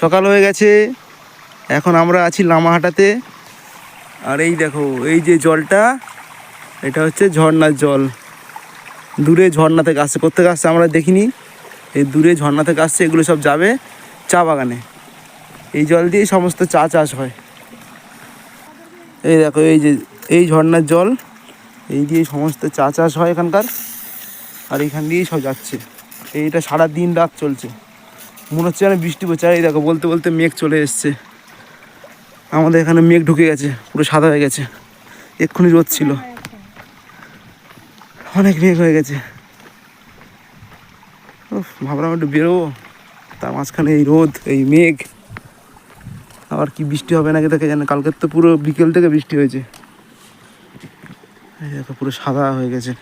সকাল হয়ে গেছে, এখন আমরা আছি লামাহাটাতে। আর এই দেখো এই যে জলটা, এটা হচ্ছে ঝর্ণার জল। দূরে ঝর্ণা থেকে আসছে, কোথেকে আসছে আমরা দেখিনি। এই দূরে ঝর্ণা থেকে আসছে, এগুলো সব যাবে চা বাগানে। এই জল দিয়েই সমস্ত চা চাষ হয়। এই দেখো এই যে এই ঝর্ণার জল, এই দিয়ে সমস্ত চা চাষ হয় এখানকার। আর এইখান দিয়েই সব যাচ্ছে। এইটা সারা দিন রাত চলছে, মনে হচ্ছে যেন বৃষ্টি পড়ছে। আর এই দেখো বলতে বলতে মেঘ চলে এসছে, আমাদের এখানে মেঘ ঢুকে গেছে, পুরো সাদা হয়ে গেছে। এক্ষুনি রোদ ছিল, অনেক মেঘ হয়ে গেছে। ভাবলাম একটু বেরোবো, তার মাঝখানে এই রোদ, এই মেঘ। আবার কি বৃষ্টি হবে নাকি দেখে জানে। কালকের তো পুরো বিকেল থেকে বৃষ্টি হয়েছে। এই দেখো পুরো সাদা হয়ে গেছে।